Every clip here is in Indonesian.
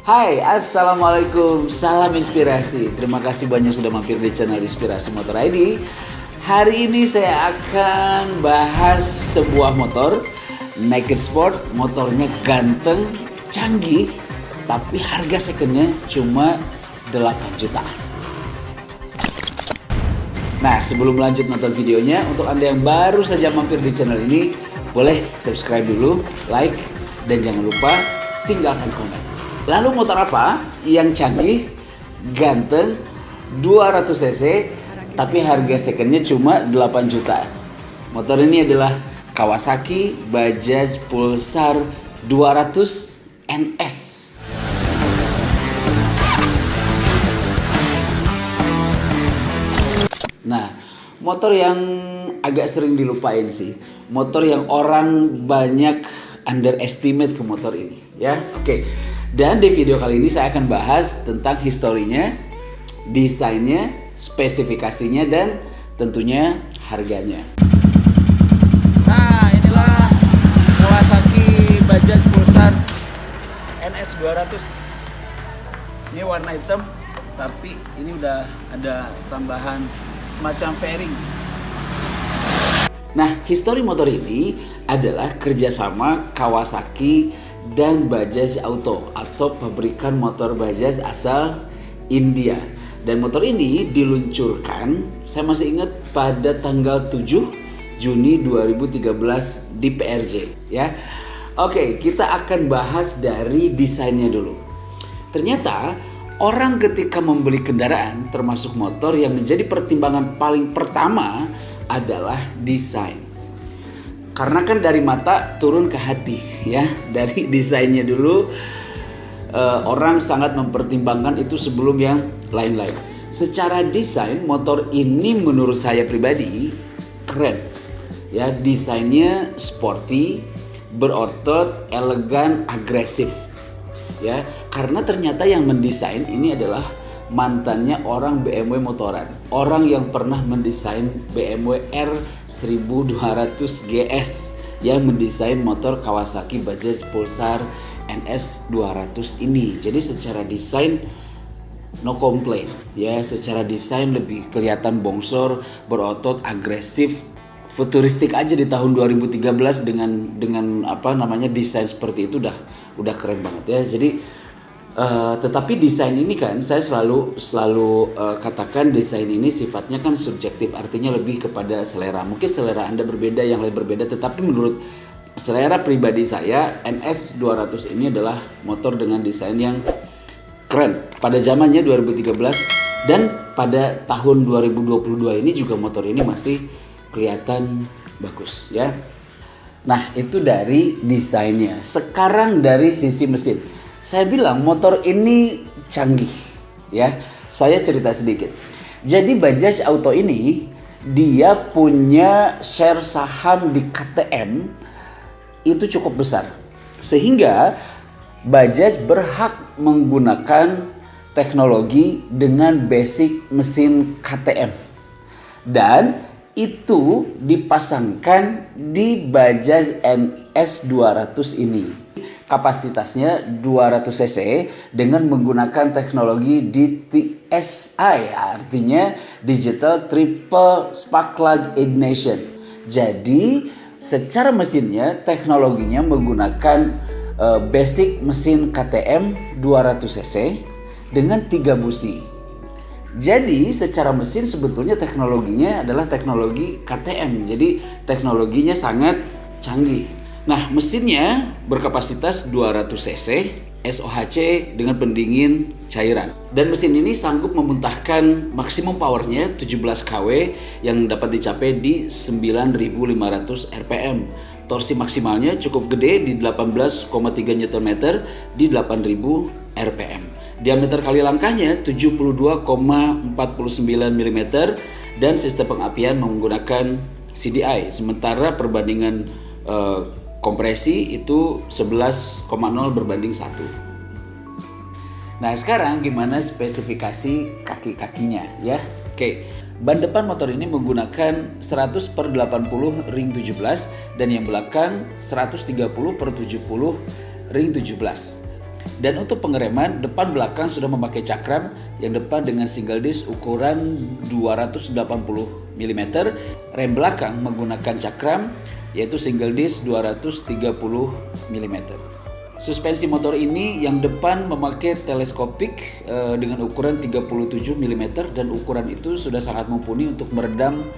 Hai, Assalamualaikum, salam inspirasi. Terima kasih banyak sudah mampir di channel Inspirasi Motor ID. Hari ini saya akan bahas sebuah motor Naked Sport. Motornya ganteng, canggih, tapi harga secondnya cuma 8 jutaan. Nah, sebelum lanjut nonton videonya, untuk Anda yang baru saja mampir di channel ini, boleh subscribe dulu, like, dan jangan lupa tinggalkan komen. Lalu motor apa yang canggih, ganteng, 200 cc, tapi harga secondnya cuma 8 jutaan. Motor ini adalah Kawasaki Bajaj Pulsar 200 NS. Nah, motor yang agak sering dilupain sih. Motor yang orang banyak underestimate ke motor ini, ya. Oke. Dan di video kali ini saya akan bahas tentang historinya, desainnya, spesifikasinya, dan tentunya harganya. Nah, inilah Kawasaki Bajaj Pulsar NS 200. Ini warna hitam, tapi ini udah ada tambahan semacam fairing. Nah, histori motor ini adalah kerjasama Kawasaki dan Bajaj Auto atau pabrikan motor Bajaj asal India. Dan motor ini diluncurkan, saya masih ingat, pada tanggal 7 Juni 2013 di PRJ, ya. Oke, kita akan bahas dari desainnya dulu. Ternyata orang ketika membeli kendaraan termasuk motor, yang menjadi pertimbangan paling pertama adalah desain. Karena kan dari mata turun ke hati, ya. Dari desainnya dulu orang sangat mempertimbangkan itu sebelum yang lain-lain. Secara desain motor ini menurut saya pribadi keren, ya. Desainnya sporty, berotot, elegan, agresif, ya. Karena ternyata yang mendesain ini adalah mantannya orang BMW motoran, orang yang pernah mendesain BMW R1200 GS, yang mendesain motor Kawasaki Bajaj Pulsar NS 200 ini. Jadi secara desain no complaint, ya. Secara desain lebih kelihatan bongsor, berotot, agresif, futuristik aja di tahun 2013 dengan apa namanya desain seperti itu udah keren banget, ya. Jadi tetapi desain ini kan saya selalu katakan desain ini sifatnya kan subjektif, artinya lebih kepada selera. Mungkin selera Anda berbeda, yang lain berbeda, tetapi menurut selera pribadi saya NS 200 ini adalah motor dengan desain yang keren pada zamannya 2013, dan pada tahun 2022 ini juga motor ini masih kelihatan bagus, ya. Nah, itu dari desainnya. Sekarang dari sisi mesin. Saya bilang motor ini canggih, ya. Saya cerita sedikit. Jadi Bajaj Auto ini dia punya share saham di KTM itu cukup besar, sehingga Bajaj berhak menggunakan teknologi dengan basic mesin KTM, dan itu dipasangkan di Bajaj NS 200 ini. Kapasitasnya 200 cc dengan menggunakan teknologi DTSI, artinya Digital Triple Spark Plug Ignition. Jadi secara mesinnya, teknologinya menggunakan basic mesin KTM 200 cc dengan 3 busi. Jadi secara mesin sebetulnya teknologinya adalah teknologi KTM. Jadi teknologinya sangat canggih. Nah, mesinnya berkapasitas 200 cc SOHC dengan pendingin cairan. Dan mesin ini sanggup memuntahkan maksimum powernya 17 kW yang dapat dicapai di 9.500 rpm. Torsi maksimalnya cukup gede di 18,3 Nm di 8.000 rpm. Diameter kali langkahnya 72,49 mm dan sistem pengapian menggunakan CDI. Sementara perbandingan kompresi itu 11,0 berbanding 1. Nah, sekarang gimana spesifikasi kaki-kakinya, ya? Oke. Ban depan motor ini menggunakan 100/80 ring 17 dan yang belakang 130/70 ring 17. Dan untuk pengereman, depan belakang sudah memakai cakram, yang depan dengan single disc ukuran 280 mm, rem belakang menggunakan cakram yaitu single disc 230 mm. Suspensi motor ini yang depan memakai teleskopik dengan ukuran 37 mm dan ukuran itu sudah sangat mumpuni untuk meredam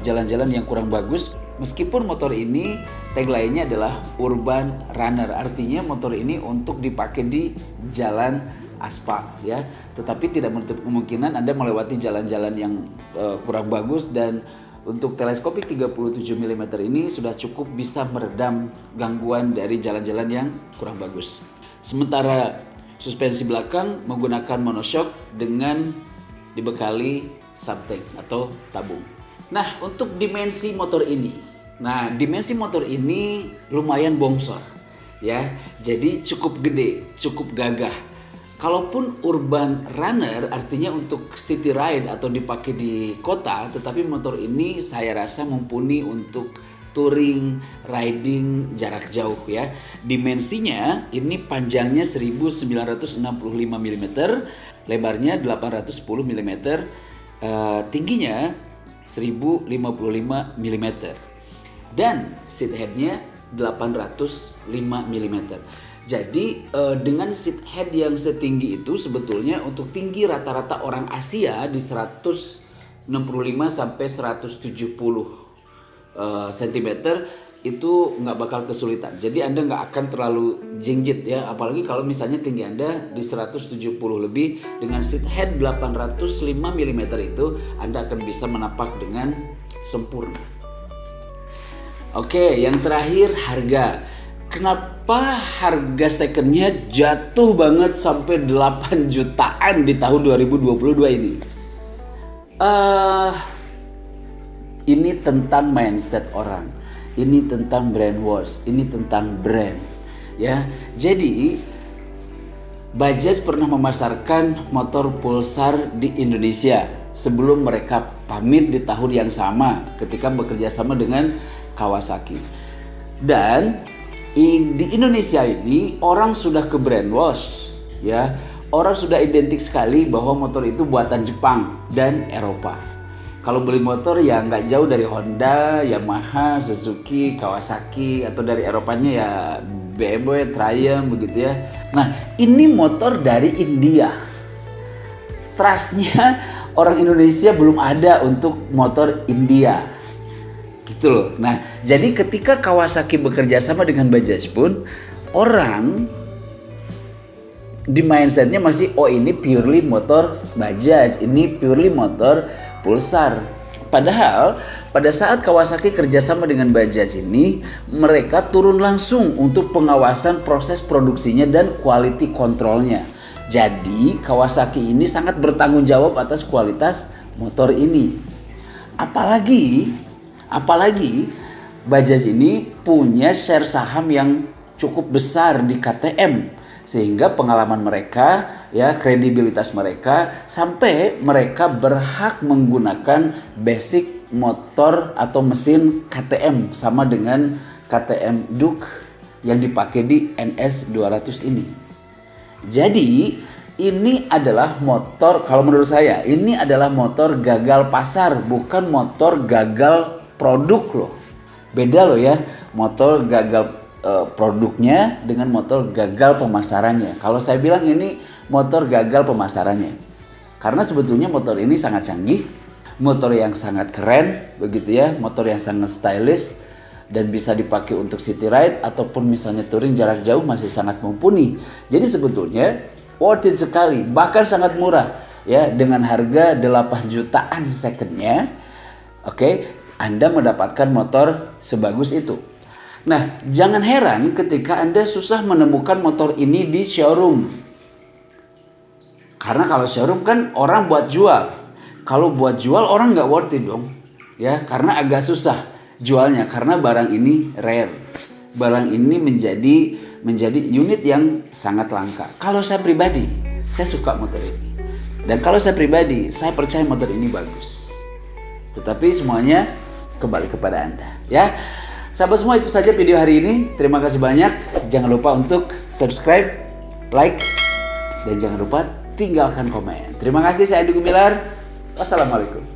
jalan-jalan yang kurang bagus. Meskipun motor ini tagline-nya adalah urban runner, artinya motor ini untuk dipakai di jalan aspal ya. Tetapi tidak menutup kemungkinan Anda melewati jalan-jalan yang kurang bagus, dan untuk teleskopik 37 mm ini sudah cukup bisa meredam gangguan dari jalan-jalan yang kurang bagus. Sementara suspensi belakang menggunakan monoshock dengan dibekali subtank atau tabung. Nah, untuk dimensi motor ini. Nah, dimensi motor ini lumayan bongsor ya. Jadi cukup gede, cukup gagah. Kalaupun urban runner artinya untuk city ride atau dipakai di kota, tetapi motor ini saya rasa mumpuni untuk touring, riding jarak jauh ya. Dimensinya ini panjangnya 1965 mm, lebarnya 810 mm, tingginya 1055 mm, dan seat headnya 805 mm. Jadi dengan seat head yang setinggi itu sebetulnya untuk tinggi rata-rata orang Asia di 165 sampai 170 cm itu nggak bakal kesulitan. Jadi Anda nggak akan terlalu jinjit ya, apalagi kalau misalnya tinggi Anda di 170 lebih, dengan seat head 805 mm itu Anda akan bisa menapak dengan sempurna. Oke, yang terakhir harga. Kenapa harga secondnya jatuh banget sampai 8 jutaan di tahun 2022 ini? Ini tentang mindset orang. Ini tentang brainwash, ini tentang brand. Ya. Jadi Bajaj pernah memasarkan motor Pulsar di Indonesia sebelum mereka pamit di tahun yang sama ketika bekerja sama dengan Kawasaki. Dan di Indonesia ini orang sudah ke brainwash ya. Orang sudah identik sekali bahwa motor itu buatan Jepang dan Eropa. Kalau beli motor ya nggak jauh dari Honda, Yamaha, Suzuki, Kawasaki, atau dari Eropanya ya BMW, Triumph begitu ya. Nah, ini motor dari India. Trustnya orang Indonesia belum ada untuk motor India. Gitu loh. Nah, jadi ketika Kawasaki bekerja sama dengan Bajaj pun orang di mindsetnya masih ini purely motor Bajaj, ini purely motor Pulsar. Padahal pada saat Kawasaki kerjasama dengan Bajaj ini, mereka turun langsung untuk pengawasan proses produksinya dan quality controlnya. Jadi Kawasaki ini sangat bertanggung jawab atas kualitas motor ini. Apalagi Bajaj ini punya share saham yang cukup besar di KTM, sehingga pengalaman mereka ya, kredibilitas mereka sampai mereka berhak menggunakan basic motor atau mesin KTM sama dengan KTM Duke yang dipakai di NS 200 ini. Jadi ini adalah motor, kalau menurut saya ini adalah motor gagal pasar, bukan motor gagal produk loh. Beda loh ya, motor gagal produknya dengan motor gagal pemasarannya. Kalau saya bilang ini motor gagal pemasarannya, karena sebetulnya motor ini sangat canggih, motor yang sangat keren begitu ya, motor yang sangat stylish dan bisa dipakai untuk city ride ataupun misalnya touring jarak jauh masih sangat mumpuni. Jadi sebetulnya worth it sekali, bahkan sangat murah ya, dengan harga 8 jutaan secondnya. Oke, Anda mendapatkan motor sebagus itu. Nah, jangan heran ketika Anda susah menemukan motor ini di showroom. Karena kalau showroom kan orang buat jual. Kalau buat jual orang nggak worth it dong. Ya, karena agak susah jualnya karena barang ini rare. Barang ini menjadi unit yang sangat langka. Kalau saya pribadi, saya suka motor ini. Dan kalau saya pribadi, saya percaya motor ini bagus. Tetapi semuanya kembali kepada Anda, ya. Sahabat semua, itu saja video hari ini. Terima kasih banyak. Jangan lupa untuk subscribe, like, dan jangan lupa tinggalkan komen. Terima kasih, saya Andi Gumilar. Wassalamualaikum.